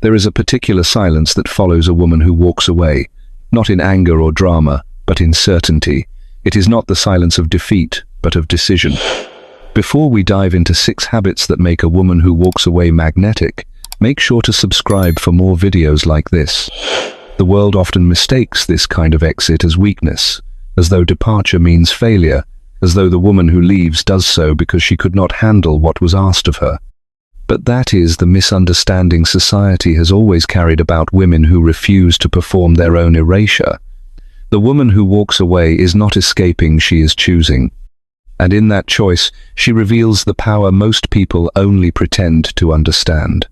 There is a particular silence that follows a woman who walks away, not in anger or drama, but in certainty. It is not the silence of defeat, but of decision. Before we dive into 6 habits that make a woman who walks away magnetic, make sure to subscribe for more videos like this. The world often mistakes this kind of exit as weakness, as though departure means failure, as though the woman who leaves does so because she could not handle what was asked of her. But that is the misunderstanding society has always carried about women who refuse to perform their own erasure. The woman who walks away is not escaping, she is choosing. And in that choice, she reveals the power most people only pretend to understand.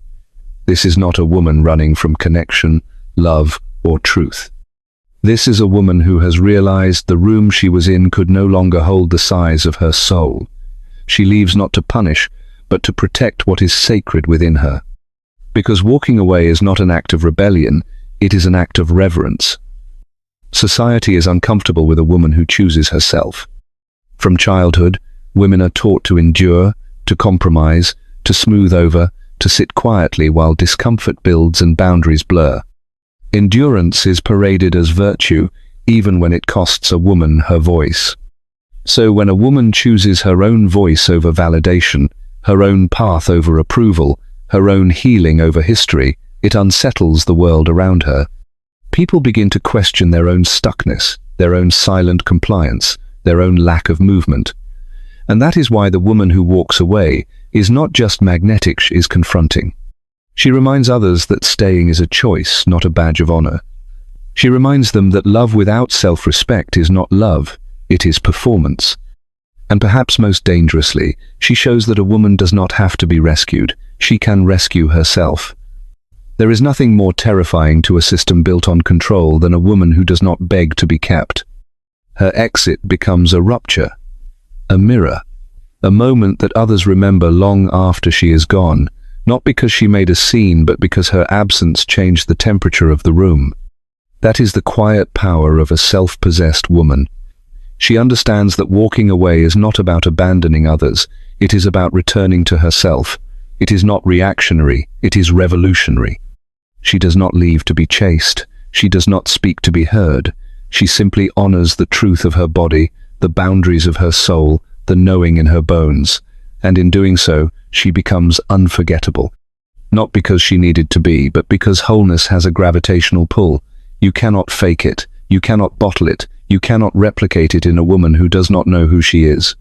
This is not a woman running from connection, love, or truth. This is a woman who has realized the room she was in could no longer hold the size of her soul. She leaves not to punish, but to protect what is sacred within her. Because walking away is not an act of rebellion, it is an act of reverence. Society is uncomfortable with a woman who chooses herself. From childhood, women are taught to endure, to compromise, to smooth over, to sit quietly while discomfort builds and boundaries blur. Endurance is paraded as virtue, even when it costs a woman her voice. So when a woman chooses her own voice over validation, her own path over approval, her own healing over history, it unsettles the world around her. People begin to question their own stuckness, their own silent compliance, their own lack of movement. And that is why the woman who walks away is not just magnetic, she is confronting. She reminds others that staying is a choice, not a badge of honor. She reminds them that love without self-respect is not love, it is performance. And perhaps most dangerously, she shows that a woman does not have to be rescued, she can rescue herself. There is nothing more terrifying to a system built on control than a woman who does not beg to be kept. Her exit becomes a rupture, a mirror, a moment that others remember long after she is gone, not because she made a scene, but because her absence changed the temperature of the room. That is the quiet power of a self-possessed woman. She understands that walking away is not about abandoning others, it is about returning to herself. It is not reactionary, it is revolutionary. She does not leave to be chased, she does not speak to be heard. She simply honors the truth of her body, the boundaries of her soul, the knowing in her bones. And in doing so, she becomes unforgettable. Not because she needed to be, but because wholeness has a gravitational pull. You cannot fake it, you cannot bottle it, you cannot replicate it in a woman who does not know who she is.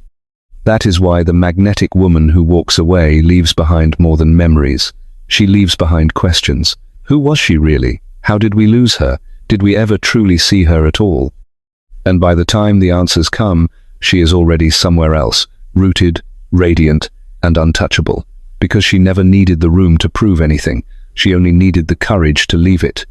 That is why the magnetic woman who walks away leaves behind more than memories. She leaves behind questions. Who was she really? How did we lose her? Did we ever truly see her at all? And by the time the answers come, she is already somewhere else, rooted, radiant, and untouchable, because she never needed the room to prove anything, she only needed the courage to leave it.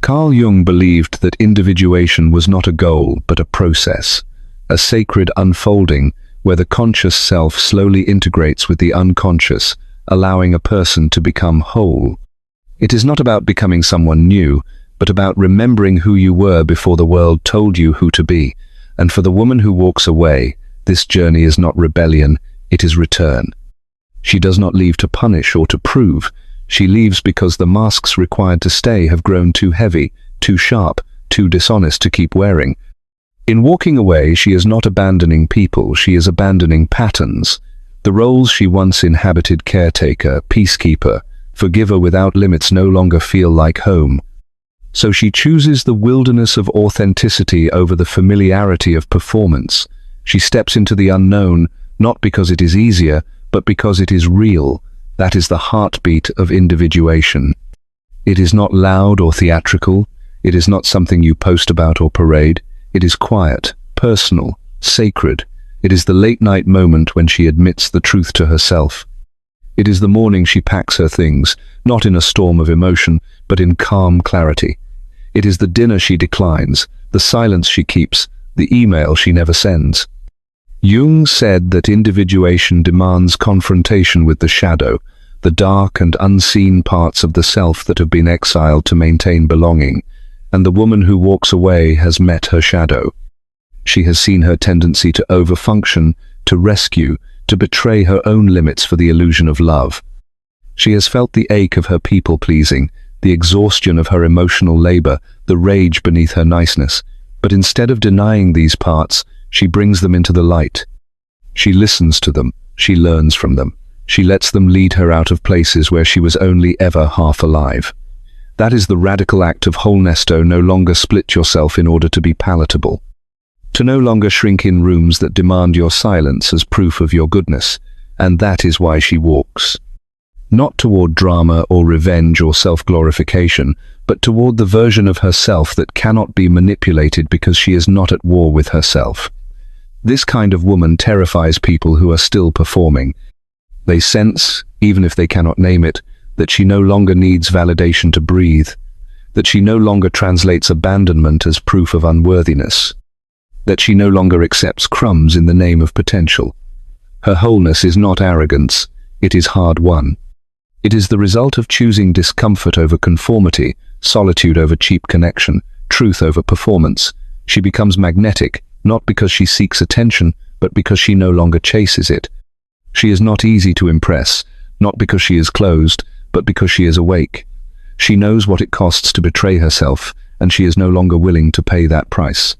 Carl Jung believed that individuation was not a goal, but a process, a sacred unfolding where the conscious self slowly integrates with the unconscious, allowing a person to become whole. It is not about becoming someone new, but about remembering who you were before the world told you who to be. And for the woman who walks away, this journey is not rebellion, it is return. She does not leave to punish or to prove. She leaves because the masks required to stay have grown too heavy, too sharp, too dishonest to keep wearing. In walking away, she is not abandoning people, she is abandoning patterns. The roles she once inhabited, caretaker, peacekeeper, forgiver without limits, no longer feel like home. So she chooses the wilderness of authenticity over the familiarity of performance. She steps into the unknown, not because it is easier, but because it is real. That is the heartbeat of individuation. It is not loud or theatrical. It is not something you post about or parade. It is quiet, personal, sacred. It is the late-night moment when she admits the truth to herself. It is the morning she packs her things, not in a storm of emotion, but in calm clarity. It is the dinner she declines, the silence she keeps, the email she never sends. Jung said that individuation demands confrontation with the shadow, the dark and unseen parts of the self that have been exiled to maintain belonging, and the woman who walks away has met her shadow. She has seen her tendency to overfunction, to rescue, to betray her own limits for the illusion of love. She has felt the ache of her people-pleasing, the exhaustion of her emotional labor, the rage beneath her niceness. But instead of denying these parts, she brings them into the light. She listens to them, she learns from them. She lets them lead her out of places where she was only ever half alive. That is the radical act of wholeness. To no longer split yourself in order to be palatable. To no longer shrink in rooms that demand your silence as proof of your goodness. And that is why she walks. Not toward drama or revenge or self-glorification, but toward the version of herself that cannot be manipulated because she is not at war with herself. This kind of woman terrifies people who are still performing. They sense, even if they cannot name it, that she no longer needs validation to breathe, that she no longer translates abandonment as proof of unworthiness, that she no longer accepts crumbs in the name of potential. Her wholeness is not arrogance, it is hard-won. It is the result of choosing discomfort over conformity, solitude over cheap connection, truth over performance. She becomes magnetic, not because she seeks attention, but because she no longer chases it. She is not easy to impress, not because she is closed, but because she is awake. She knows what it costs to betray herself, and she is no longer willing to pay that price.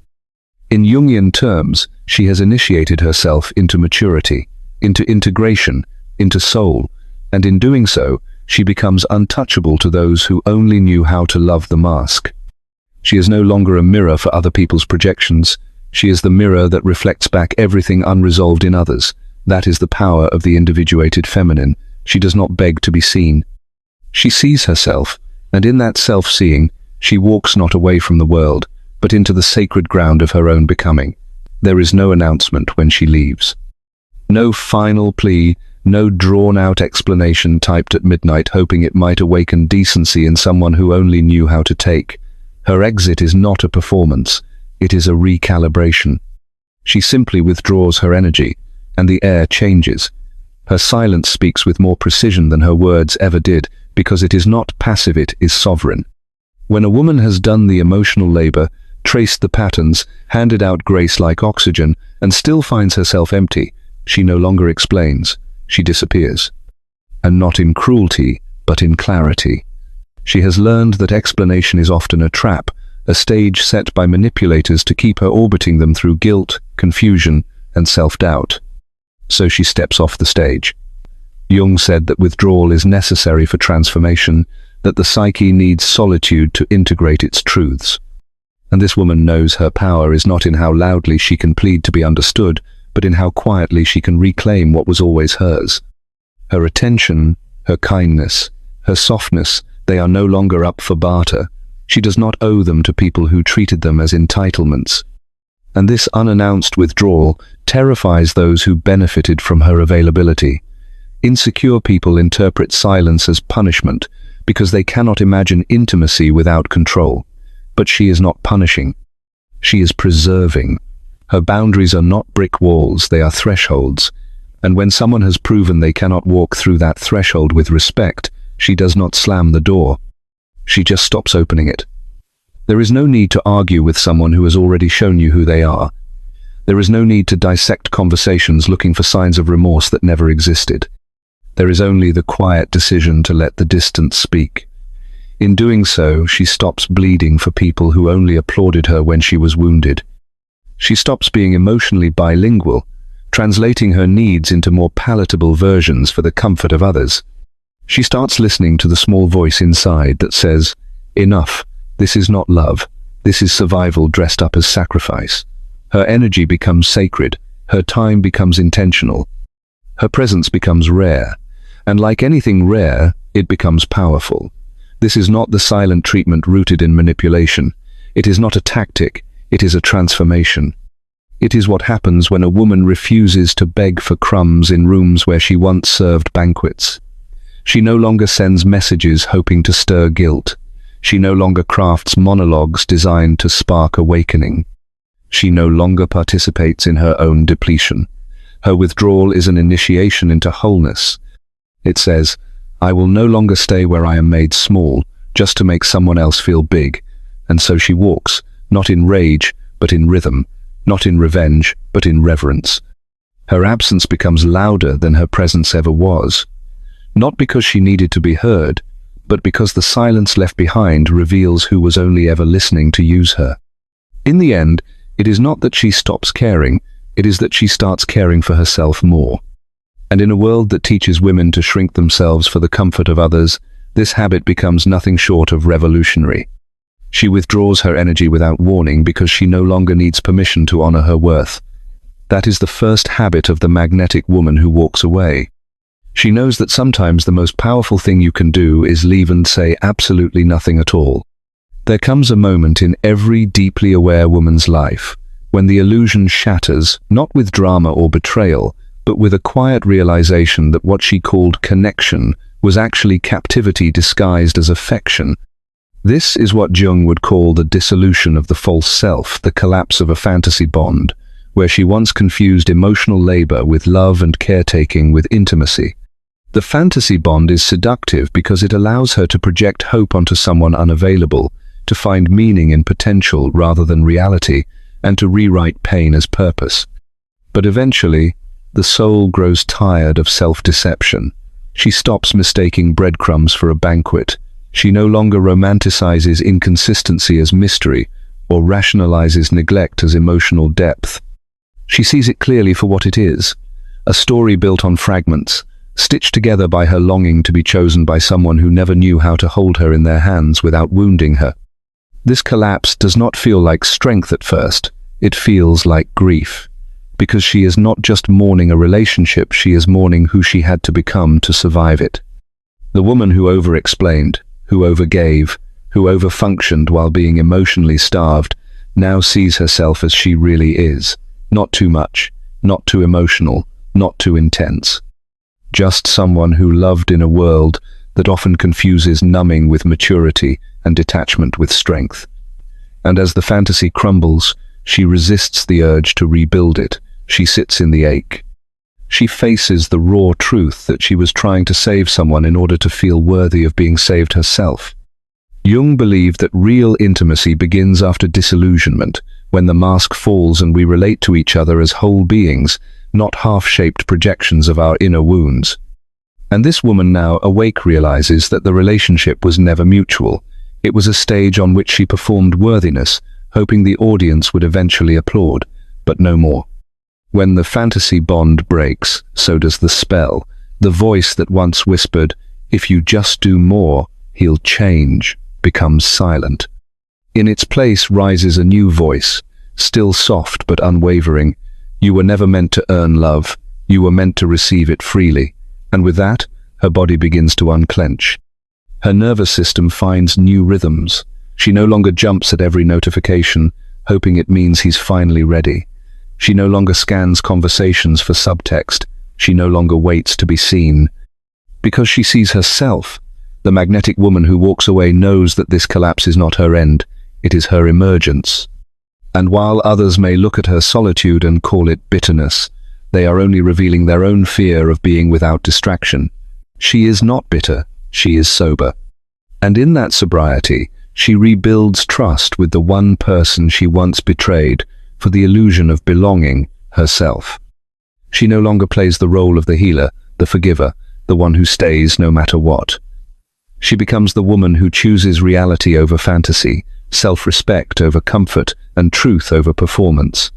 In Jungian terms, she has initiated herself into maturity, into integration, into soul, and in doing so, she becomes untouchable to those who only knew how to love the mask. She is no longer a mirror for other people's projections. She is the mirror that reflects back everything unresolved in others. That is the power of the individuated feminine. She does not beg to be seen. She sees herself, and in that self-seeing, she walks not away from the world, but into the sacred ground of her own becoming. There is no announcement when she leaves. No final plea, no drawn-out explanation typed at midnight hoping it might awaken decency in someone who only knew how to take. Her exit is not a performance, it is a recalibration. She simply withdraws her energy, and the air changes. Her silence speaks with more precision than her words ever did, because it is not passive, it is sovereign. When a woman has done the emotional labor, traced the patterns, handed out grace like oxygen, and still finds herself empty, she no longer explains. She disappears. And not in cruelty, but in clarity. She has learned that explanation is often a trap, a stage set by manipulators to keep her orbiting them through guilt, confusion, and self-doubt. So she steps off the stage. Jung said that withdrawal is necessary for transformation, that the psyche needs solitude to integrate its truths. And this woman knows her power is not in how loudly she can plead to be understood, but in how quietly she can reclaim what was always hers. Her attention, her kindness, her softness, they are no longer up for barter. She does not owe them to people who treated them as entitlements. And this unannounced withdrawal terrifies those who benefited from her availability. Insecure people interpret silence as punishment because they cannot imagine intimacy without control. But she is not punishing. She is preserving. Her boundaries are not brick walls, they are thresholds. And when someone has proven they cannot walk through that threshold with respect, she does not slam the door. She just stops opening it. There is no need to argue with someone who has already shown you who they are. There is no need to dissect conversations looking for signs of remorse that never existed. There is only the quiet decision to let the distance speak. In doing so, she stops bleeding for people who only applauded her when she was wounded. She stops being emotionally bilingual, translating her needs into more palatable versions for the comfort of others. She starts listening to the small voice inside that says, "Enough, this is not love, this is survival dressed up as sacrifice." Her energy becomes sacred, her time becomes intentional. Her presence becomes rare, and like anything rare, it becomes powerful. This is not the silent treatment rooted in manipulation. It is not a tactic, it is a transformation. It is what happens when a woman refuses to beg for crumbs in rooms where she once served banquets. She no longer sends messages hoping to stir guilt. She no longer crafts monologues designed to spark awakening. She no longer participates in her own depletion. Her withdrawal is an initiation into wholeness. It says, "I will no longer stay where I am made small, just to make someone else feel big." And so she walks, not in rage, but in rhythm, not in revenge, but in reverence. Her absence becomes louder than her presence ever was, not because she needed to be heard, but because the silence left behind reveals who was only ever listening to use her. In the end, it is not that she stops caring, it is that she starts caring for herself more. And in a world that teaches women to shrink themselves for the comfort of others, this habit becomes nothing short of revolutionary. She withdraws her energy without warning because she no longer needs permission to honor her worth. That is the first habit of the magnetic woman who walks away. She knows that sometimes the most powerful thing you can do is leave and say absolutely nothing at all. There comes a moment in every deeply aware woman's life when the illusion shatters, not with drama or betrayal, but with a quiet realization that what she called connection was actually captivity disguised as affection. This is what Jung would call the dissolution of the false self, the collapse of a fantasy bond, where she once confused emotional labor with love and caretaking with intimacy. The fantasy bond is seductive because it allows her to project hope onto someone unavailable, to find meaning in potential rather than reality, and to rewrite pain as purpose. But eventually, the soul grows tired of self-deception. She stops mistaking breadcrumbs for a banquet. She no longer romanticizes inconsistency as mystery or rationalizes neglect as emotional depth. She sees it clearly for what it is, a story built on fragments, stitched together by her longing to be chosen by someone who never knew how to hold her in their hands without wounding her. This collapse does not feel like strength at first, it feels like grief. Because she is not just mourning a relationship, she is mourning who she had to become to survive it. The woman who over-explained, who overgave, who over-functioned while being emotionally starved, now sees herself as she really is. Not too much, not too emotional, not too intense. Just someone who loved in a world that often confuses numbing with maturity and detachment with strength. And as the fantasy crumbles, she resists the urge to rebuild it. She sits in the ache. She faces the raw truth that she was trying to save someone in order to feel worthy of being saved herself. Jung believed that real intimacy begins after disillusionment, when the mask falls and we relate to each other as whole beings, not half-shaped projections of our inner wounds. And this woman now, awake, realizes that the relationship was never mutual. It was a stage on which she performed worthiness, hoping the audience would eventually applaud, but no more. When the fantasy bond breaks, so does the spell. The voice that once whispered, "If you just do more, he'll change," becomes silent. In its place rises a new voice, still soft but unwavering. "You were never meant to earn love. You were meant to receive it freely." And with that, her body begins to unclench. Her nervous system finds new rhythms. She no longer jumps at every notification, hoping it means he's finally ready. She no longer scans conversations for subtext. She no longer waits to be seen. Because she sees herself, the magnetic woman who walks away knows that this collapse is not her end, it is her emergence. And while others may look at her solitude and call it bitterness, they are only revealing their own fear of being without distraction. She is not bitter, she is sober. And in that sobriety, she rebuilds trust with the one person she once betrayed for the illusion of belonging, herself. She no longer plays the role of the healer, the forgiver, the one who stays no matter what. She becomes the woman who chooses reality over fantasy, self-respect over comfort, and truth over performance.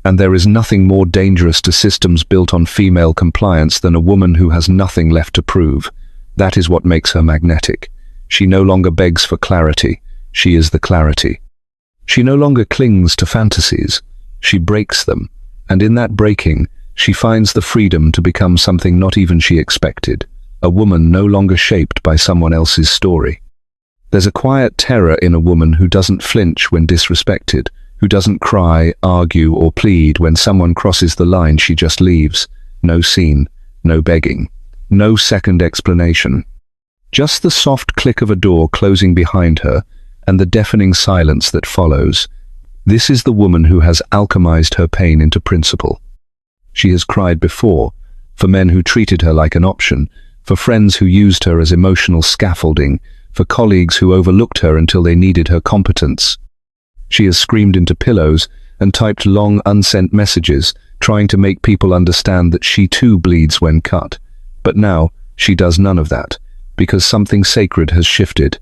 And there is nothing more dangerous to systems built on female compliance than a woman who has nothing left to prove. That is what makes her magnetic. She no longer begs for clarity, she is the clarity. She no longer clings to fantasies, she breaks them, and in that breaking, she finds the freedom to become something not even she expected, a woman no longer shaped by someone else's story. There's a quiet terror in a woman who doesn't flinch when disrespected, who doesn't cry, argue, or plead when someone crosses the line. She just leaves. No scene, no begging, no second explanation. Just the soft click of a door closing behind her and the deafening silence that follows. This is the woman who has alchemized her pain into principle. She has cried before, for men who treated her like an option, for friends who used her as emotional scaffolding, for colleagues who overlooked her until they needed her competence. She has screamed into pillows and typed long unsent messages, trying to make people understand that she too bleeds when cut. But now, she does none of that, because something sacred has shifted.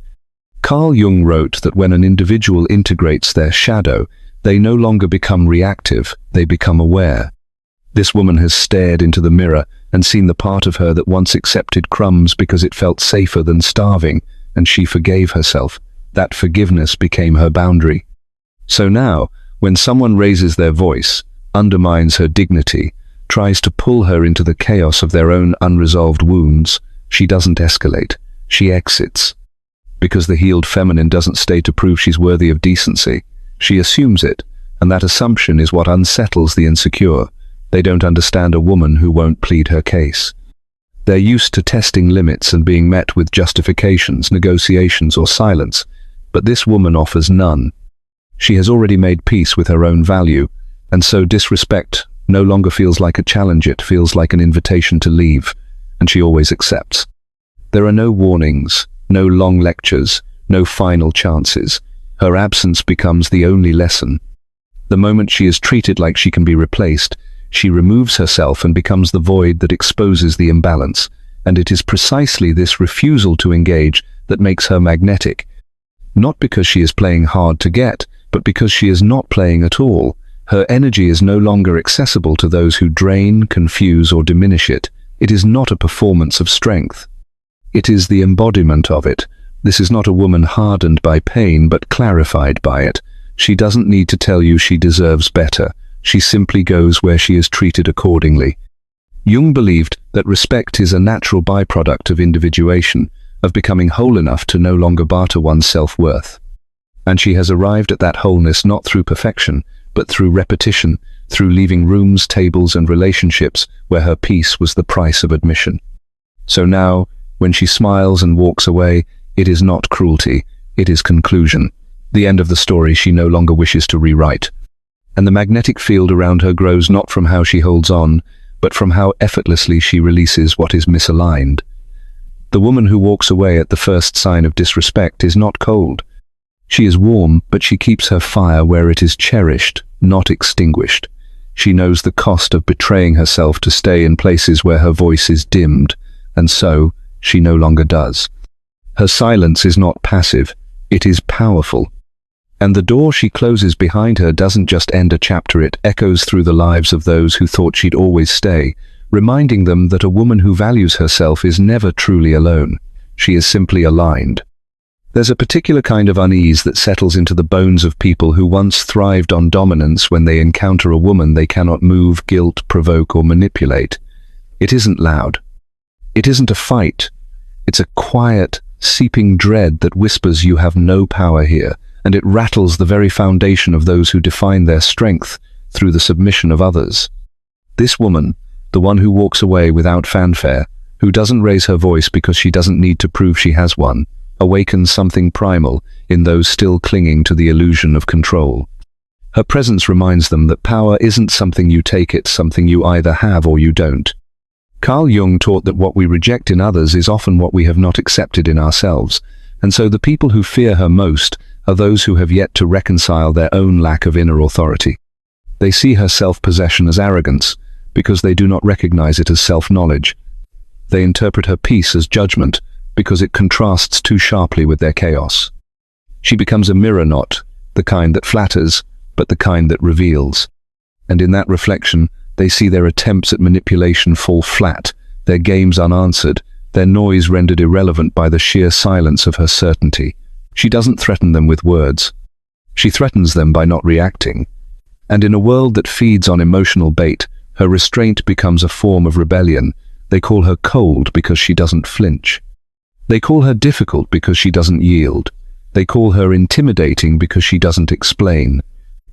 Carl Jung wrote that when an individual integrates their shadow, they no longer become reactive, they become aware. This woman has stared into the mirror and seen the part of her that once accepted crumbs because it felt safer than starving, and she forgave herself. That forgiveness became her boundary. So now, when someone raises their voice, undermines her dignity, tries to pull her into the chaos of their own unresolved wounds, she doesn't escalate, she exits. Because the healed feminine doesn't stay to prove she's worthy of decency. She assumes it, and that assumption is what unsettles the insecure. They don't understand a woman who won't plead her case. They're used to testing limits and being met with justifications, negotiations, or silence, but this woman offers none. She has already made peace with her own value, and so disrespect no longer feels like a challenge, it feels like an invitation to leave, and she always accepts. There are no warnings, no long lectures, no final chances. Her absence becomes the only lesson. The moment she is treated like she can be replaced, she removes herself and becomes the void that exposes the imbalance, and it is precisely this refusal to engage that makes her magnetic. Not because she is playing hard to get, but because she is not playing at all. Her energy is no longer accessible to those who drain, confuse, or diminish it. It is not a performance of strength. It is the embodiment of it. This is not a woman hardened by pain, but clarified by it. She doesn't need to tell you she deserves better. She simply goes where she is treated accordingly. Jung believed that respect is a natural byproduct of individuation, of becoming whole enough to no longer barter one's self-worth. And she has arrived at that wholeness not through perfection, but through repetition, through leaving rooms, tables, and relationships where her peace was the price of admission. So now, when she smiles and walks away, it is not cruelty, it is conclusion. The end of the story she no longer wishes to rewrite. And the magnetic field around her grows not from how she holds on, but from how effortlessly she releases what is misaligned. The woman who walks away at the first sign of disrespect is not cold. She is warm, but she keeps her fire where it is cherished, not extinguished. She knows the cost of betraying herself to stay in places where her voice is dimmed, and so she no longer does. Her silence is not passive, it is powerful. And the door she closes behind her doesn't just end a chapter, it echoes through the lives of those who thought she'd always stay, reminding them that a woman who values herself is never truly alone. She is simply aligned. There's a particular kind of unease that settles into the bones of people who once thrived on dominance when they encounter a woman they cannot move, guilt, provoke, or manipulate. It isn't loud. It isn't a fight. It's a quiet, seeping dread that whispers you have no power here, and it rattles the very foundation of those who define their strength through the submission of others. This woman, the one who walks away without fanfare, who doesn't raise her voice because she doesn't need to prove she has one, awakens something primal in those still clinging to the illusion of control. Her presence reminds them that power isn't something you take, it's something you either have or you don't. Carl Jung taught that what we reject in others is often what we have not accepted in ourselves, and so the people who fear her most are those who have yet to reconcile their own lack of inner authority. They see her self-possession as arrogance, because they do not recognize it as self-knowledge. They interpret her peace as judgment, because it contrasts too sharply with their chaos. She becomes a mirror, not the kind that flatters, but the kind that reveals. And in that reflection, they see their attempts at manipulation fall flat, their games unanswered, their noise rendered irrelevant by the sheer silence of her certainty. She doesn't threaten them with words. She threatens them by not reacting. And in a world that feeds on emotional bait, her restraint becomes a form of rebellion. They call her cold because she doesn't flinch. They call her difficult because she doesn't yield. They call her intimidating because she doesn't explain.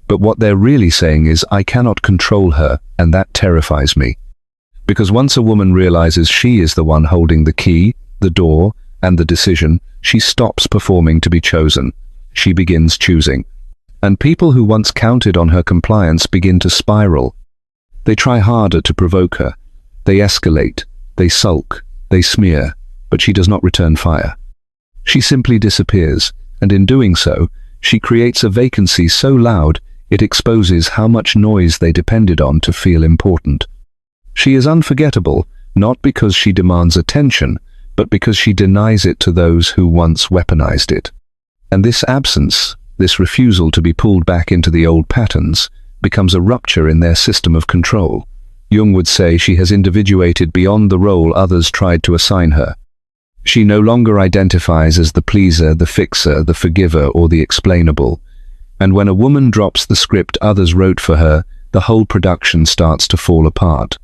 But what they're really saying is, I cannot control her, and that terrifies me. Because once a woman realizes she is the one holding the key, the door, and the decision, she stops performing to be chosen. She begins choosing. And people who once counted on her compliance begin to spiral. They try harder to provoke her. They escalate. They sulk. They smear. But she does not return fire. She simply disappears, and in doing so, she creates a vacancy so loud it exposes how much noise they depended on to feel important. She is unforgettable, not because she demands attention, but because she denies it to those who once weaponized it. And this absence, this refusal to be pulled back into the old patterns, becomes a rupture in their system of control. Jung would say she has individuated beyond the role others tried to assign her. She no longer identifies as the pleaser, the fixer, the forgiver, or the explainable. And when a woman drops the script others wrote for her, the whole production starts to fall apart.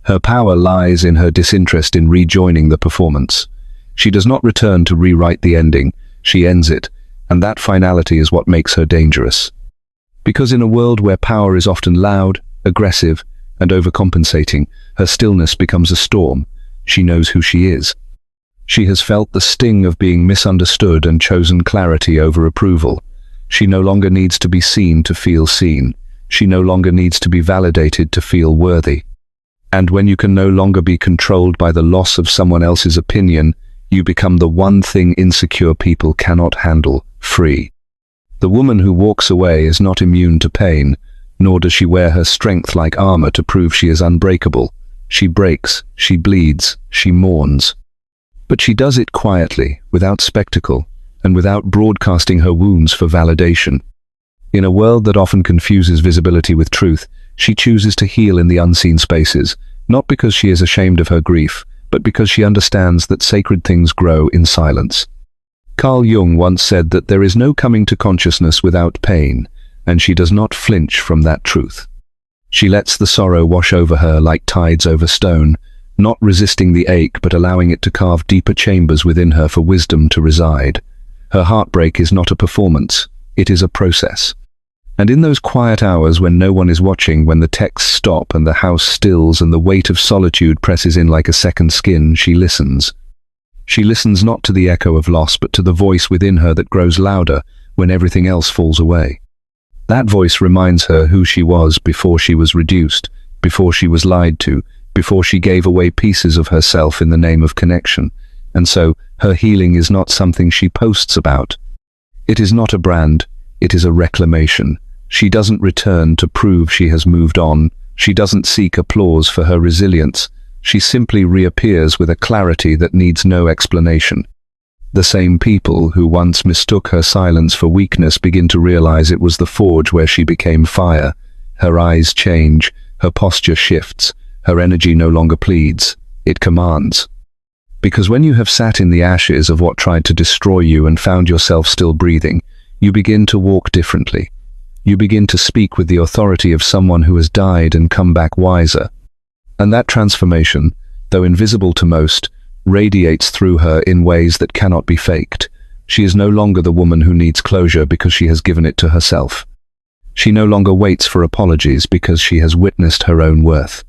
Her power lies in her disinterest in rejoining the performance. She does not return to rewrite the ending, she ends it, and that finality is what makes her dangerous. Because in a world where power is often loud, aggressive, and overcompensating, her stillness becomes a storm. She knows who she is. She has felt the sting of being misunderstood and chosen clarity over approval. She no longer needs to be seen to feel seen. She no longer needs to be validated to feel worthy. And when you can no longer be controlled by the loss of someone else's opinion, you become the one thing insecure people cannot handle: free. The woman who walks away is not immune to pain, nor does she wear her strength like armor to prove she is unbreakable. She breaks, she bleeds, she mourns. But she does it quietly, without spectacle, and without broadcasting her wounds for validation. In a world that often confuses visibility with truth, she chooses to heal in the unseen spaces, not because she is ashamed of her grief, but because she understands that sacred things grow in silence. Carl Jung once said that there is no coming to consciousness without pain, and she does not flinch from that truth. She lets the sorrow wash over her like tides over stone, not resisting the ache but allowing it to carve deeper chambers within her for wisdom to reside. Her heartbreak is not a performance, it is a process. And in those quiet hours when no one is watching, when the texts stop and the house stills and the weight of solitude presses in like a second skin, she listens. She listens not to the echo of loss but to the voice within her that grows louder when everything else falls away. That voice reminds her who she was before she was reduced, before she was lied to, before she gave away pieces of herself in the name of connection. And so, her healing is not something she posts about. It is not a brand, it is a reclamation. She doesn't return to prove she has moved on. She doesn't seek applause for her resilience. She simply reappears with a clarity that needs no explanation. The same people who once mistook her silence for weakness begin to realize it was the forge where she became fire. Her eyes change, her posture shifts, her energy no longer pleads, it commands. Because when you have sat in the ashes of what tried to destroy you and found yourself still breathing, you begin to walk differently. You begin to speak with the authority of someone who has died and come back wiser. And that transformation, though invisible to most, radiates through her in ways that cannot be faked. She is no longer the woman who needs closure because she has given it to herself. She no longer waits for apologies because she has witnessed her own worth.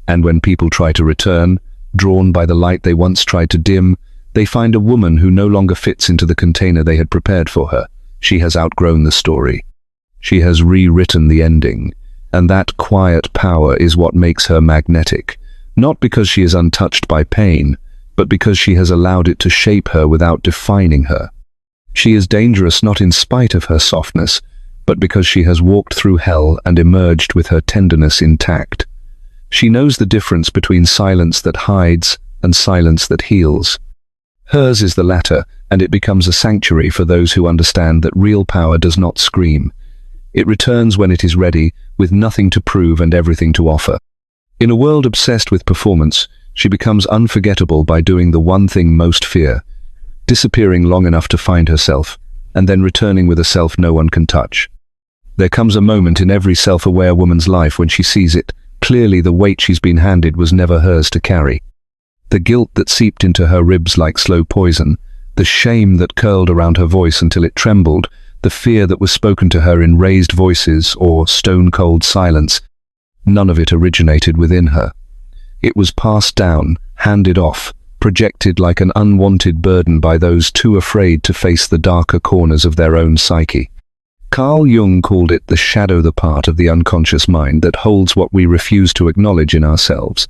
And when people try to return, drawn by the light they once tried to dim, they find a woman who no longer fits into the container they had prepared for her. She has outgrown the story. She has rewritten the ending. And that quiet power is what makes her magnetic, not because she is untouched by pain, but because she has allowed it to shape her without defining her. She is dangerous not in spite of her softness, but because she has walked through hell and emerged with her tenderness intact. She knows the difference between silence that hides and silence that heals. Hers is the latter, and it becomes a sanctuary for those who understand that real power does not scream. It returns when it is ready, with nothing to prove and everything to offer. In a world obsessed with performance, she becomes unforgettable by doing the one thing most fear, disappearing long enough to find herself, and then returning with a self no one can touch. There comes a moment in every self-aware woman's life when she sees it. Clearly the weight she's been handed was never hers to carry. The guilt that seeped into her ribs like slow poison, the shame that curled around her voice until it trembled, the fear that was spoken to her in raised voices or stone-cold silence, none of it originated within her. It was passed down, handed off, projected like an unwanted burden by those too afraid to face the darker corners of their own psyche. Carl Jung called it the shadow, the part of the unconscious mind that holds what we refuse to acknowledge in ourselves.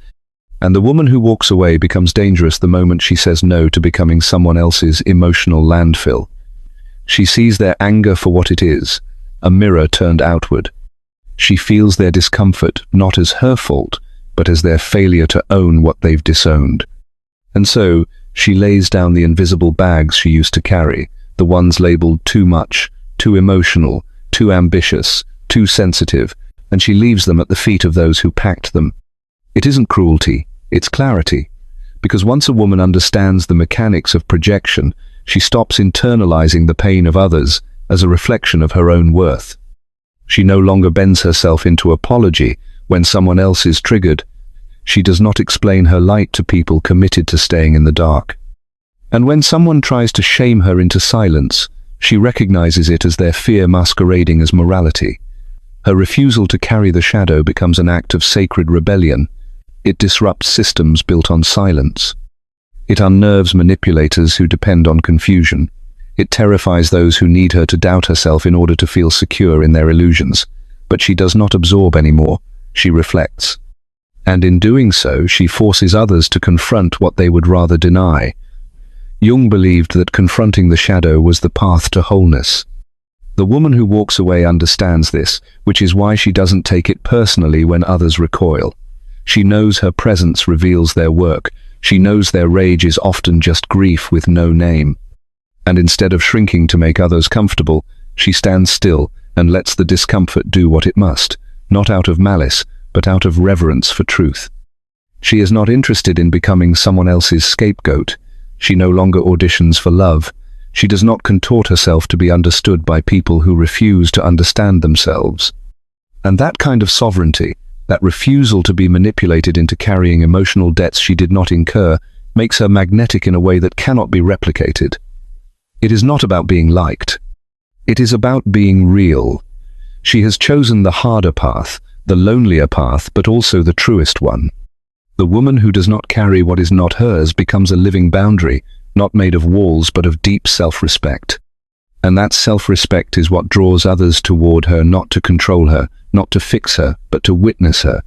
And the woman who walks away becomes dangerous the moment she says no to becoming someone else's emotional landfill. She sees their anger for what it is, a mirror turned outward. She feels their discomfort not as her fault, but as their failure to own what they've disowned. And so, She lays down the invisible bags she used to carry, the ones labeled too much, too emotional, too ambitious, too sensitive, and she leaves them at the feet of those who packed them. It isn't cruelty, it's clarity. Because once a woman understands the mechanics of projection, she stops internalizing the pain of others as a reflection of her own worth. She no longer bends herself into apology when someone else is triggered. She does not explain her light to people committed to staying in the dark. And when someone tries to shame her into silence, she recognizes it as their fear masquerading as morality. Her refusal to carry the shadow becomes an act of sacred rebellion. It disrupts systems built on silence. It unnerves manipulators who depend on confusion. It terrifies those who need her to doubt herself in order to feel secure in their illusions. But she does not absorb anymore, she reflects. And in doing so, she forces others to confront what they would rather deny. Jung believed that confronting the shadow was the path to wholeness. The woman who walks away understands this, which is why she doesn't take it personally when others recoil. She knows her presence reveals their work. She knows their rage is often just grief with no name. And instead of shrinking to make others comfortable, she stands still and lets the discomfort do what it must, not out of malice, but out of reverence for truth. She is not interested in becoming someone else's scapegoat. She no longer auditions for love. She does not contort herself to be understood by people who refuse to understand themselves. And that kind of sovereignty, that refusal to be manipulated into carrying emotional debts she did not incur, makes her magnetic in a way that cannot be replicated. It is not about being liked. It is about being real. She has chosen the harder path, the lonelier path, but also the truest one. The woman who does not carry what is not hers becomes a living boundary, not made of walls but of deep self-respect. And that self-respect is what draws others toward her, not to control her, not to fix her, but to witness her.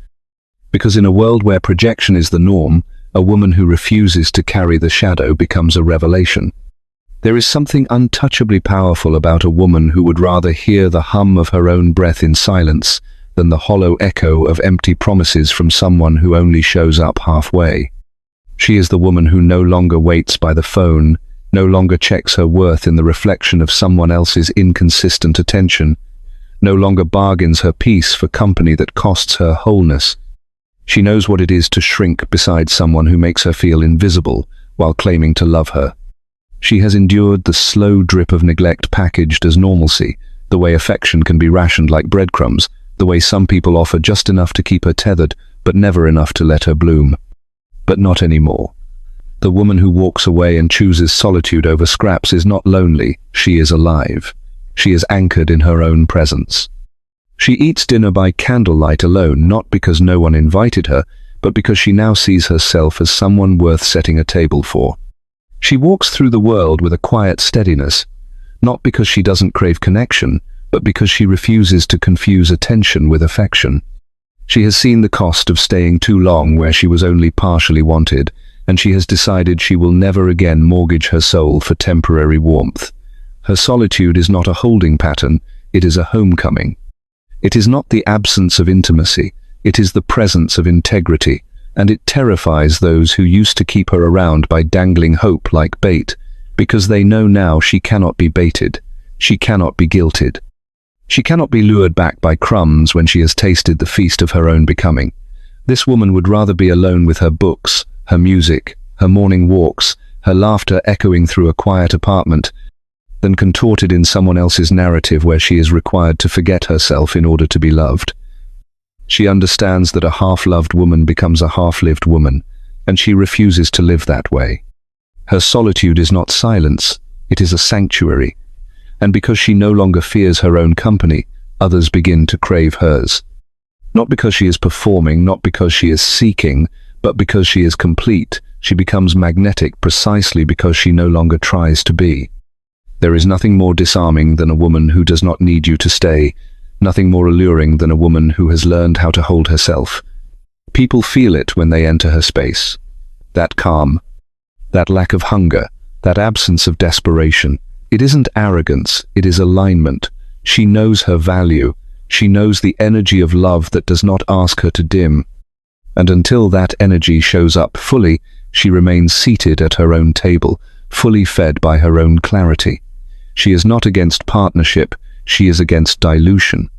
Because in a world where projection is the norm, a woman who refuses to carry the shadow becomes a revelation. There is something untouchably powerful about a woman who would rather hear the hum of her own breath in silence than the hollow echo of empty promises from someone who only shows up halfway. She is the woman who no longer waits by the phone, no longer checks her worth in the reflection of someone else's inconsistent attention, no longer bargains her peace for company that costs her wholeness. She knows what it is to shrink beside someone who makes her feel invisible while claiming to love her. She has endured the slow drip of neglect packaged as normalcy, the way affection can be rationed like breadcrumbs, the way some people offer just enough to keep her tethered, but never enough to let her bloom. But not anymore. The woman who walks away and chooses solitude over scraps is not lonely, she is alive. She is anchored in her own presence. She eats dinner by candlelight alone, not because no one invited her, but because she now sees herself as someone worth setting a table for. She walks through the world with a quiet steadiness, not because she doesn't crave connection, but because she refuses to confuse attention with affection. She has seen the cost of staying too long where she was only partially wanted, and she has decided she will never again mortgage her soul for temporary warmth. Her solitude is not a holding pattern, it is a homecoming. It is not the absence of intimacy, it is the presence of integrity, and it terrifies those who used to keep her around by dangling hope like bait, because they know now she cannot be baited, she cannot be guilted. She cannot be lured back by crumbs when she has tasted the feast of her own becoming. This woman would rather be alone with her books, her music, her morning walks, her laughter echoing through a quiet apartment, than contorted in someone else's narrative where she is required to forget herself in order to be loved. She understands that a half-loved woman becomes a half-lived woman, and she refuses to live that way. Her solitude is not silence, it is a sanctuary, and because she no longer fears her own company, others begin to crave hers. Not because she is performing, not because she is seeking, but because she is complete. She becomes magnetic precisely because she no longer tries to be. There is nothing more disarming than a woman who does not need you to stay, nothing more alluring than a woman who has learned how to hold herself. People feel it when they enter her space. That calm, that lack of hunger, that absence of desperation. It isn't arrogance, it is alignment. She knows her value. She knows the energy of love that does not ask her to dim. And until that energy shows up fully, She remains seated at her own table, fully fed by her own clarity. She is not against partnership, she is against dilution.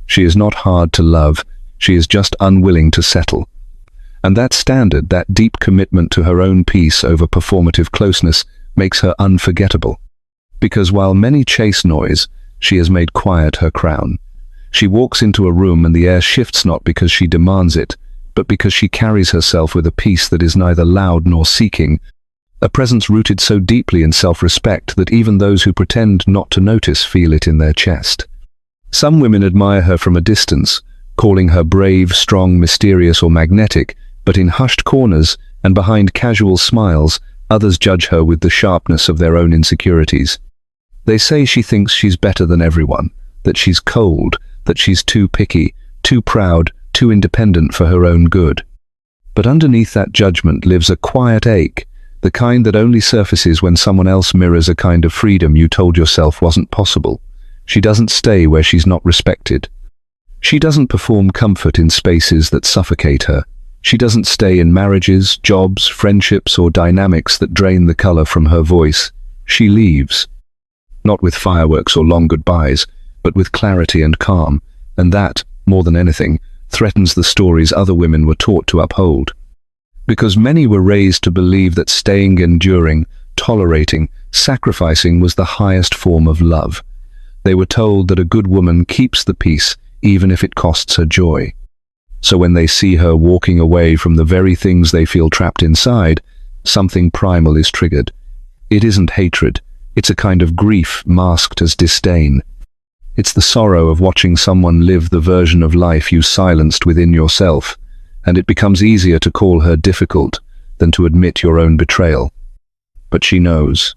She is not hard to love, she is just unwilling to settle. And that standard, that deep commitment to her own peace over performative closeness, makes her unforgettable. Because while many chase noise, she has made quiet her crown. She walks into a room and the air shifts not because she demands it, but because she carries herself with a peace that is neither loud nor seeking, a presence rooted so deeply in self-respect that even those who pretend not to notice feel it in their chest. Some women admire her from a distance, calling her brave, strong, mysterious or magnetic, but in hushed corners and behind casual smiles, others judge her with the sharpness of their own insecurities. They say she thinks she's better than everyone, that she's cold, that she's too picky, too proud, too independent for her own good. But underneath that judgment lives a quiet ache, the kind that only surfaces when someone else mirrors a kind of freedom you told yourself wasn't possible. She doesn't stay where she's not respected. She doesn't perform comfort in spaces that suffocate her. She doesn't stay in marriages, jobs, friendships, or dynamics that drain the color from her voice. She leaves. Not with fireworks or long goodbyes, but with clarity and calm, and that, more than anything, threatens the stories other women were taught to uphold. Because many were raised to believe that staying, enduring, tolerating, sacrificing was the highest form of love. They were told that a good woman keeps the peace even if it costs her joy. So when they see her walking away from the very things they feel trapped inside, something primal is triggered. It isn't hatred, it's a kind of grief masked as disdain. It's the sorrow of watching someone live the version of life you silenced within yourself, and it becomes easier to call her difficult than to admit your own betrayal. But she knows.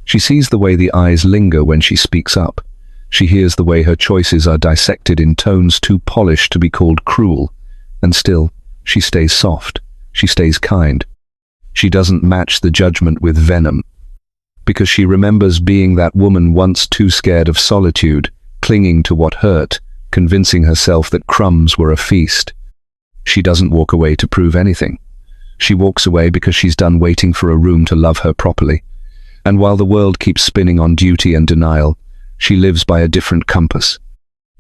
She sees the way the eyes linger when she speaks up. She hears the way her choices are dissected in tones too polished to be called cruel, and still, she stays soft, she stays kind. She doesn't match the judgment with venom, because she remembers being that woman once too scared of solitude, clinging to what hurt, convincing herself that crumbs were a feast. She doesn't walk away to prove anything. She walks away because she's done waiting for a room to love her properly. And while the world keeps spinning on duty and denial, she lives by a different compass.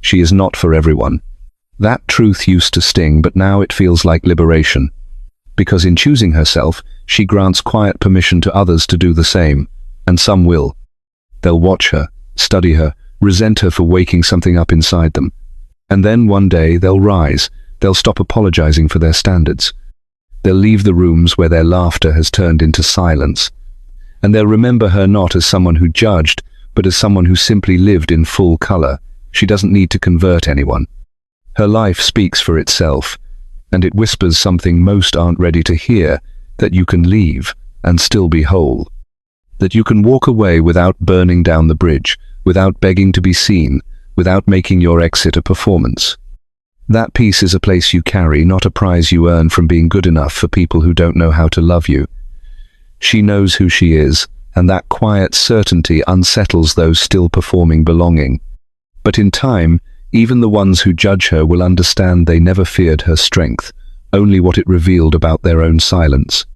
She is not for everyone. That truth used to sting, but now it feels like liberation. Because in choosing herself, she grants quiet permission to others to do the same, and some will. They'll watch her, study her, resent her for waking something up inside them. And then one day they'll rise, they'll stop apologizing for their standards. They'll leave the rooms where their laughter has turned into silence. And they'll remember her not as someone who judged, but as someone who simply lived in full color. She doesn't need to convert anyone. Her life speaks for itself, and it whispers something most aren't ready to hear, that you can leave and still be whole. That you can walk away without burning down the bridge, without begging to be seen, without making your exit a performance. That peace is a place you carry, not a prize you earn from being good enough for people who don't know how to love you. She knows who she is, and that quiet certainty unsettles those still performing belonging. But in time, even the ones who judge her will understand they never feared her strength, only what it revealed about their own silence.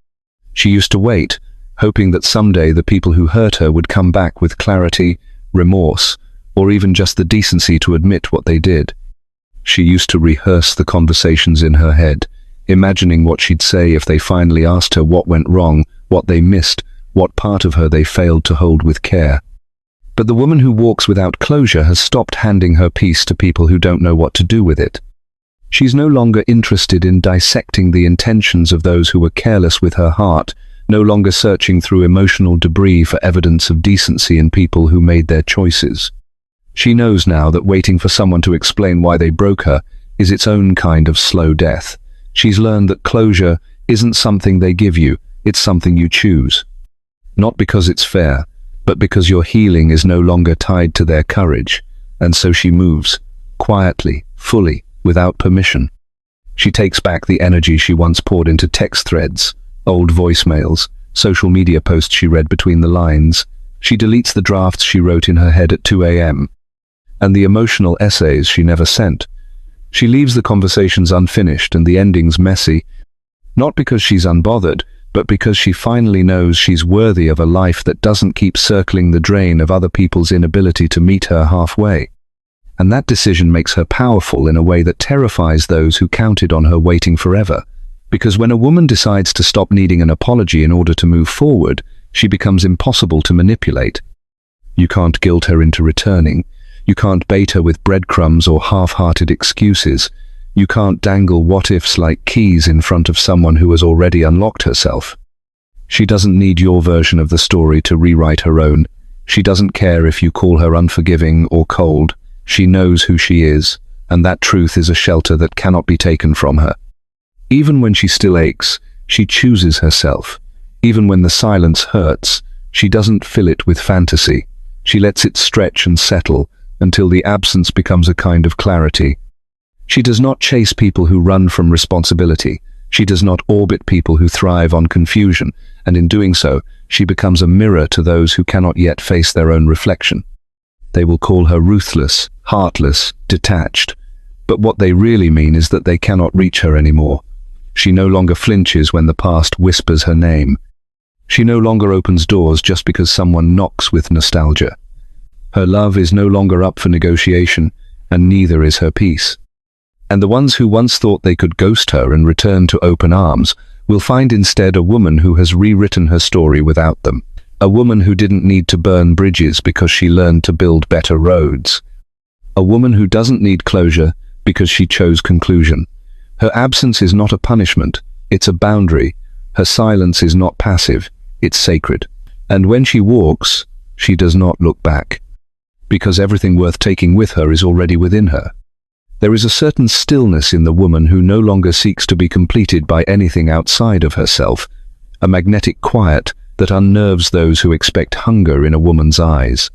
She used to wait, hoping that someday the people who hurt her would come back with clarity, remorse, or even just the decency to admit what they did. She used to rehearse the conversations in her head, imagining what she'd say if they finally asked her what went wrong, what they missed, what part of her they failed to hold with care. But the woman who walks without closure has stopped handing her peace to people who don't know what to do with it. She's no longer interested in dissecting the intentions of those who were careless with her heart, no longer searching through emotional debris for evidence of decency in people who made their choices. She knows now that waiting for someone to explain why they broke her is its own kind of slow death. She's learned that closure isn't something they give you, it's something you choose. Not because it's fair, but because your healing is no longer tied to their courage, and so she moves, quietly, fully, without permission. She takes back the energy she once poured into text threads, old voicemails, social media posts she read between the lines. She deletes the drafts she wrote in her head at 2 a.m. and the emotional essays she never sent. She leaves the conversations unfinished and the endings messy, not because she's unbothered, but because she finally knows she's worthy of a life that doesn't keep circling the drain of other people's inability to meet her halfway. And that decision makes her powerful in a way that terrifies those who counted on her waiting forever. Because when a woman decides to stop needing an apology in order to move forward, she becomes impossible to manipulate. You can't guilt her into returning. You can't bait her with breadcrumbs or half-hearted excuses. You can't dangle what-ifs like keys in front of someone who has already unlocked herself. She doesn't need your version of the story to rewrite her own. She doesn't care if you call her unforgiving or cold. She knows who she is, and that truth is a shelter that cannot be taken from her. Even when she still aches, she chooses herself. Even when the silence hurts, she doesn't fill it with fantasy. She lets it stretch and settle until the absence becomes a kind of clarity. She does not chase people who run from responsibility. She does not orbit people who thrive on confusion, and in doing so, she becomes a mirror to those who cannot yet face their own reflection. They will call her ruthless, heartless, detached, but what they really mean is that they cannot reach her anymore. She no longer flinches when the past whispers her name. She no longer opens doors just because someone knocks with nostalgia. Her love is no longer up for negotiation, and neither is her peace. And the ones who once thought they could ghost her and return to open arms will find instead a woman who has rewritten her story without them. A woman who didn't need to burn bridges because she learned to build better roads. A woman who doesn't need closure because she chose conclusion. Her absence is not a punishment, it's a boundary. Her silence is not passive, it's sacred. And when she walks, she does not look back, because everything worth taking with her is already within her. There is a certain stillness in the woman who no longer seeks to be completed by anything outside of herself, a magnetic quiet that unnerves those who expect hunger in a woman's eyes.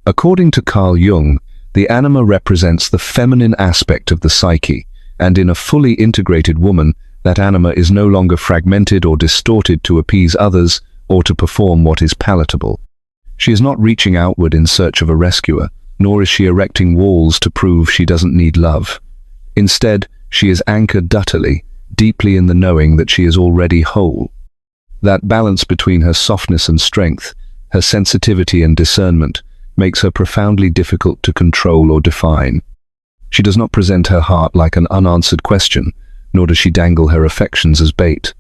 According to Carl Jung, the anima represents the feminine aspect of the psyche, and in a fully integrated woman, that anima is no longer fragmented or distorted to appease others or to perform what is palatable. She is not reaching outward in search of a rescuer, nor is she erecting walls to prove she doesn't need love. Instead, she is anchored duttily, deeply in the knowing that she is already whole. That balance between her softness and strength, her sensitivity and discernment, makes her profoundly difficult to control or define. She does not present her heart like an unanswered question, nor does she dangle her affections as bait.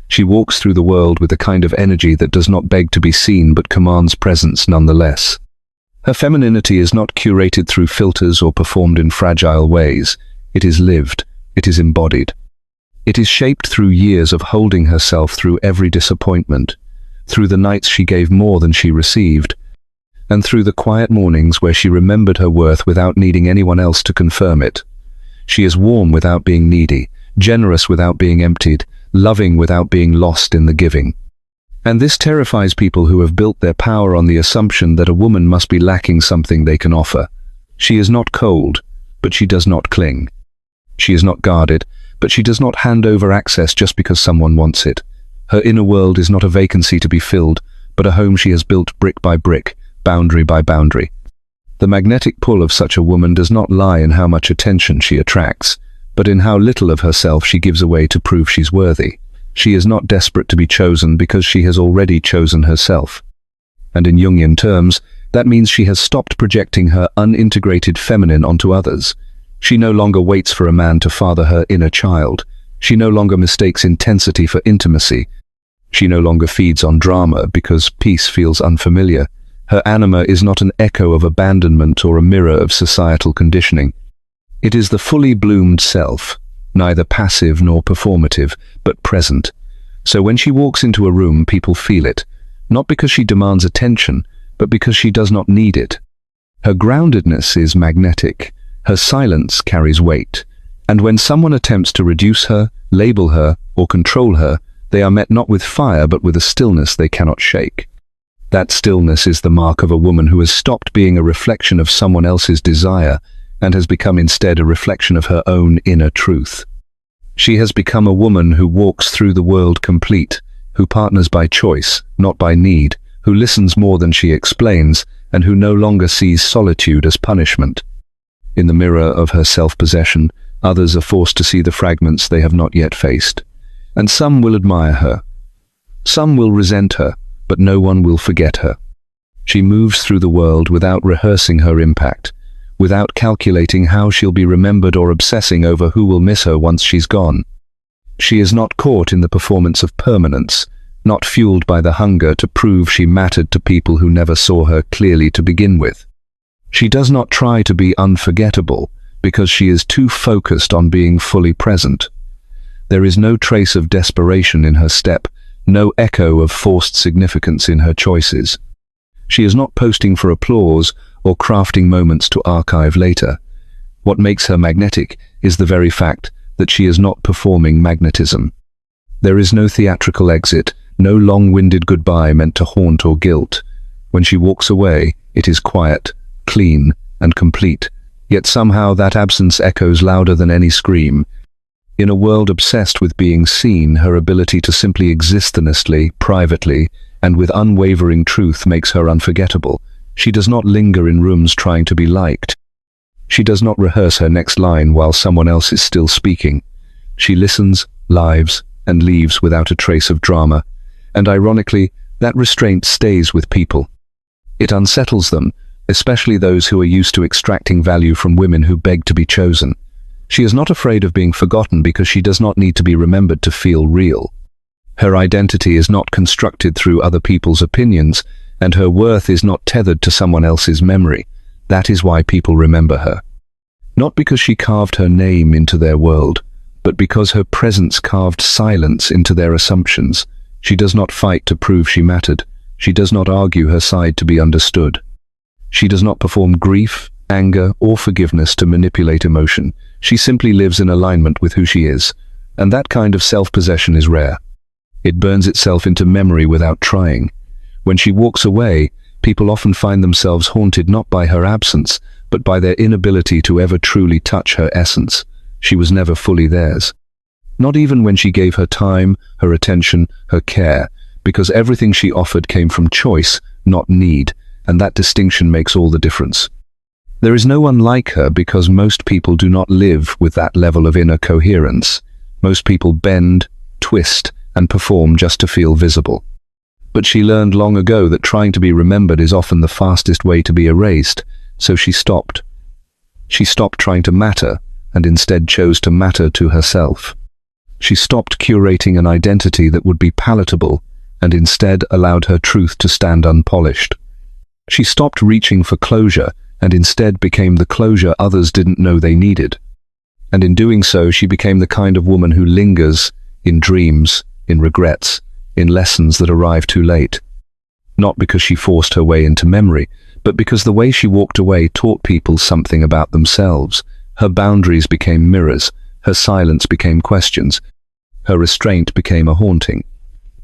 She walks through the world with a kind of energy that does not beg to be seen but commands presence nonetheless. Her femininity is not curated through filters or performed in fragile ways. It is lived, it is embodied. It is shaped through years of holding herself through every disappointment, through the nights she gave more than she received, and through the quiet mornings where she remembered her worth without needing anyone else to confirm it. She is warm without being needy, generous without being emptied, loving without being lost in the giving. And this terrifies people who have built their power on the assumption that a woman must be lacking something they can offer. She is not cold, but she does not cling. She is not guarded, but she does not hand over access just because someone wants it. Her inner world is not a vacancy to be filled, but a home she has built brick by brick, boundary by boundary. The magnetic pull of such a woman does not lie in how much attention she attracts, but in how little of herself she gives away to prove she's worthy. She is not desperate to be chosen because she has already chosen herself. And in Jungian terms, that means she has stopped projecting her unintegrated feminine onto others. She no longer waits for a man to father her inner child. She no longer mistakes intensity for intimacy. She no longer feeds on drama because peace feels unfamiliar. Her anima is not an echo of abandonment or a mirror of societal conditioning. It is the fully bloomed self, neither passive nor performative, but present. So when she walks into a room, people feel it, not because she demands attention, but because she does not need it. Her groundedness is magnetic. Her silence carries weight. And when someone attempts to reduce her, label her, or control her, they are met not with fire, but with a stillness they cannot shake. That stillness is the mark of a woman who has stopped being a reflection of someone else's desire and has become instead a reflection of her own inner truth. She has become a woman who walks through the world complete, who partners by choice, not by need, who listens more than she explains, and who no longer sees solitude as punishment. In the mirror of her self-possession, others are forced to see the fragments they have not yet faced, and some will admire her. Some will resent her, but no one will forget her. She moves through the world without rehearsing her impact, without calculating how she'll be remembered or obsessing over who will miss her once she's gone. She is not caught in the performance of permanence, not fueled by the hunger to prove she mattered to people who never saw her clearly to begin with. She does not try to be unforgettable because she is too focused on being fully present. There is no trace of desperation in her step, no echo of forced significance in her choices. She is not posting for applause or crafting moments to archive later. What makes her magnetic is the very fact that she is not performing magnetism. There is no theatrical exit, no long-winded goodbye meant to haunt or guilt. When she walks away, it is quiet, clean, and complete, yet somehow that absence echoes louder than any scream. In a world obsessed with being seen, her ability to simply exist honestly, privately, and with unwavering truth makes her unforgettable. She does not linger in rooms trying to be liked. She does not rehearse her next line while someone else is still speaking. She listens, lives, and leaves without a trace of drama. And ironically, that restraint stays with people. It unsettles them, especially those who are used to extracting value from women who beg to be chosen. She is not afraid of being forgotten because she does not need to be remembered to feel real. Her identity is not constructed through other people's opinions, and her worth is not tethered to someone else's memory. That is why people remember her. Not because she carved her name into their world, but because her presence carved silence into their assumptions. She does not fight to prove she mattered. She does not argue her side to be understood. She does not perform grief, anger, or forgiveness to manipulate emotion. She simply lives in alignment with who she is, and that kind of self-possession is rare. It burns itself into memory without trying. When she walks away, people often find themselves haunted not by her absence, but by their inability to ever truly touch her essence. She was never fully theirs. Not even when she gave her time, her attention, her care, because everything she offered came from choice, not need, and that distinction makes all the difference. There is no one like her because most people do not live with that level of inner coherence. Most people bend, twist, and perform just to feel visible. But she learned long ago that trying to be remembered is often the fastest way to be erased, so she stopped. She stopped trying to matter, and instead chose to matter to herself. She stopped curating an identity that would be palatable, and instead allowed her truth to stand unpolished. She stopped reaching for closure, and instead became the closure others didn't know they needed. And in doing so, she became the kind of woman who lingers in dreams, in regrets, in lessons that arrive too late. Not because she forced her way into memory, but because the way she walked away taught people something about themselves. Her boundaries became mirrors, her silence became questions, her restraint became a haunting.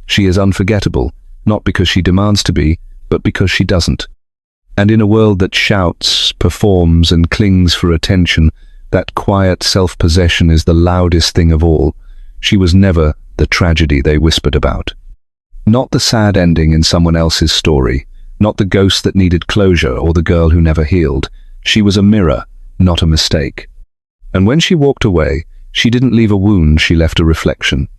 She is unforgettable, not because she demands to be, but because she doesn't. And in a world that shouts, performs, and clings for attention, that quiet self-possession is the loudest thing of all. She was never the tragedy they whispered about. Not the sad ending in someone else's story, not the ghost that needed closure or the girl who never healed. She was a mirror, not a mistake. And when she walked away, she didn't leave a wound, she left a reflection.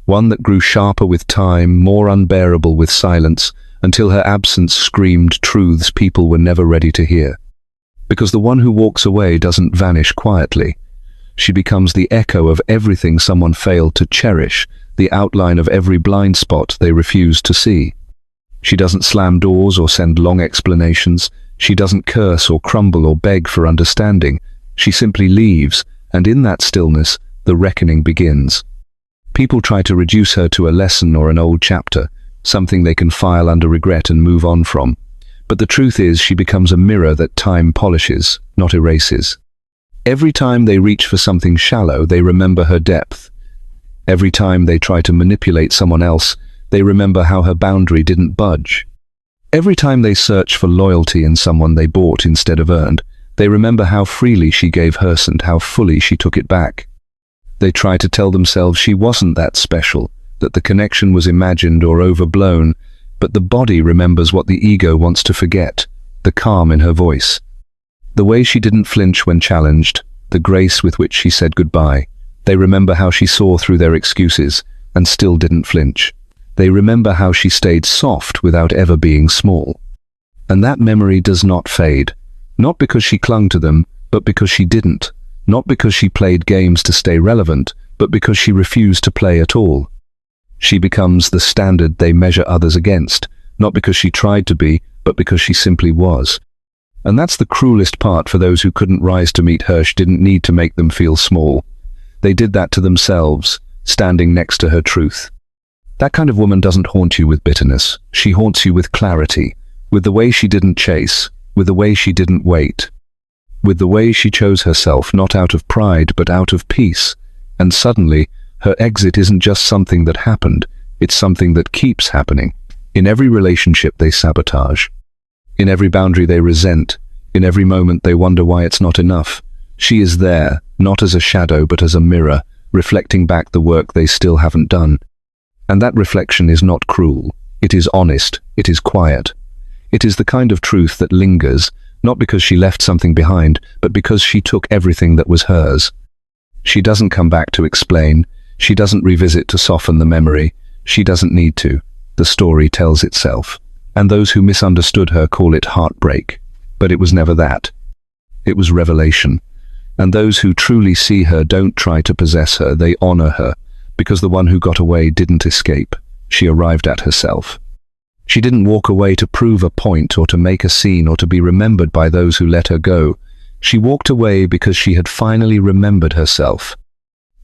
One that grew sharper with time, more unbearable with silence, until her absence screamed truths people were never ready to hear. Because the one who walks away doesn't vanish quietly. She becomes the echo of everything someone failed to cherish, the outline of every blind spot they refused to see. She doesn't slam doors or send long explanations. She doesn't curse or crumble or beg for understanding. She simply leaves, and in that stillness, the reckoning begins. People try to reduce her to a lesson or an old chapter, something they can file under regret and move on from. But the truth is, she becomes a mirror that time polishes, not erases. Every time they reach for something shallow, they remember her depth. Every time they try to manipulate someone else, they remember how her boundary didn't budge. Every time they search for loyalty in someone they bought instead of earned, they remember how freely she gave hers and how fully she took it back. They try to tell themselves she wasn't that special, that the connection was imagined or overblown, but the body remembers what the ego wants to forget, the calm in her voice. The way she didn't flinch when challenged, the grace with which she said goodbye. They remember how she saw through their excuses and still didn't flinch. They remember how she stayed soft without ever being small. And that memory does not fade. Not because she clung to them, but because she didn't. Not because she played games to stay relevant, but because she refused to play at all. She becomes the standard they measure others against, not because she tried to be, but because she simply was. And that's the cruelest part for those who couldn't rise to meet her. She didn't need to make them feel small. They did that to themselves, standing next to her truth. That kind of woman doesn't haunt you with bitterness. She haunts you with clarity, with the way she didn't chase, with the way she didn't wait, with the way she chose herself, not out of pride, but out of peace. And suddenly, her exit isn't just something that happened, it's something that keeps happening. In every relationship they sabotage. In every boundary they resent. In every moment they wonder why it's not enough. She is there, not as a shadow but as a mirror, reflecting back the work they still haven't done. And that reflection is not cruel. It is honest. It is quiet. It is the kind of truth that lingers, not because she left something behind, but because she took everything that was hers. She doesn't come back to explain. She doesn't revisit to soften the memory. She doesn't need to. The story tells itself. And those who misunderstood her call it heartbreak. But it was never that. It was revelation. And those who truly see her don't try to possess her, they honor her, because the one who got away didn't escape. She arrived at herself. She didn't walk away to prove a point or to make a scene or to be remembered by those who let her go. She walked away because she had finally remembered herself.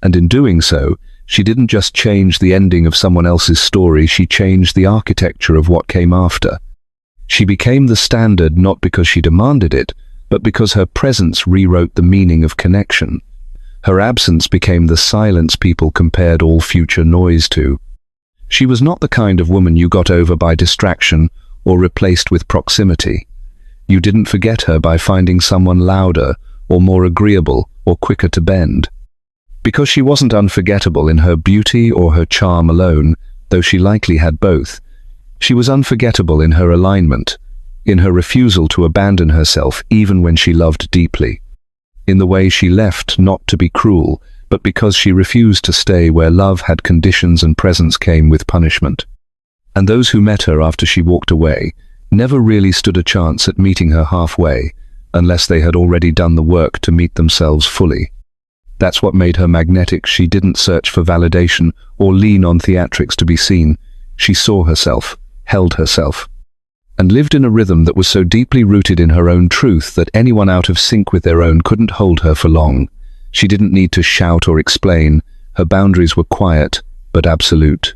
And in doing so, she didn't just change the ending of someone else's story, she changed the architecture of what came after. She became the standard not because she demanded it, but because her presence rewrote the meaning of connection. Her absence became the silence people compared all future noise to. She was not the kind of woman you got over by distraction or replaced with proximity. You didn't forget her by finding someone louder or more agreeable or quicker to bend. Because she wasn't unforgettable in her beauty or her charm alone, though she likely had both. She was unforgettable in her alignment, in her refusal to abandon herself even when she loved deeply, in the way she left not to be cruel, but because she refused to stay where love had conditions and presence came with punishment. And those who met her after she walked away never really stood a chance at meeting her halfway, unless they had already done the work to meet themselves fully. That's what made her magnetic. She didn't search for validation or lean on theatrics to be seen. She saw herself, held herself, and lived in a rhythm that was so deeply rooted in her own truth that anyone out of sync with their own couldn't hold her for long. She didn't need to shout or explain. Her boundaries were quiet, but absolute.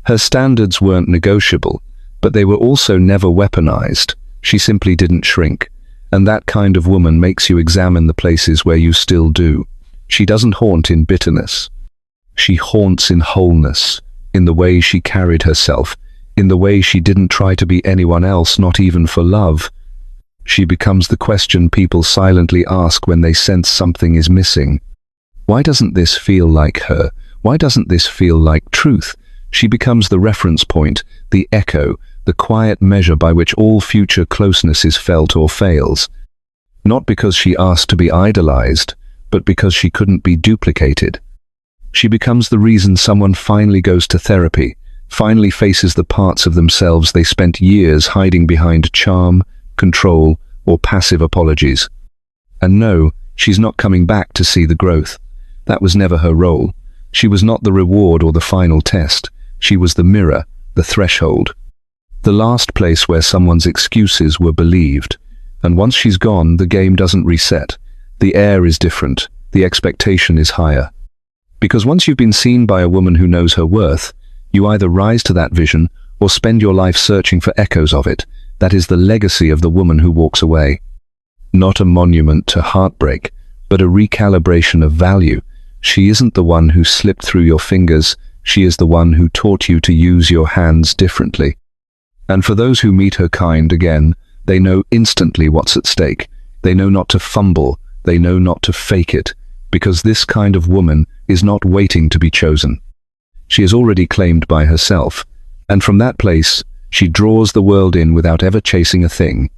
Her standards weren't negotiable, but they were also never weaponized. She simply didn't shrink. And that kind of woman makes you examine the places where you still do. She doesn't haunt in bitterness. She haunts in wholeness, in the way she carried herself, in the way she didn't try to be anyone else, not even for love. She becomes the question people silently ask when they sense something is missing. Why doesn't this feel like her? Why doesn't this feel like truth? She becomes the reference point, the echo, the quiet measure by which all future closeness is felt or fails. Not because she asked to be idolized, but because she couldn't be duplicated. She becomes the reason someone finally goes to therapy, finally faces the parts of themselves they spent years hiding behind charm, control, or passive apologies. And no, she's not coming back to see the growth. That was never her role. She was not the reward or the final test. She was the mirror, the threshold, the last place where someone's excuses were believed. And once she's gone, the game doesn't reset. The air is different. The expectation is higher. Because once you've been seen by a woman who knows her worth, you either rise to that vision or spend your life searching for echoes of it. That is the legacy of the woman who walks away. Not a monument to heartbreak, but a recalibration of value. She isn't the one who slipped through your fingers. She is the one who taught you to use your hands differently. And for those who meet her kind again, they know instantly what's at stake. They know not to fumble. They know not to fake it, because this kind of woman is not waiting to be chosen. She is already claimed by herself, and from that place, she draws the world in without ever chasing a thing.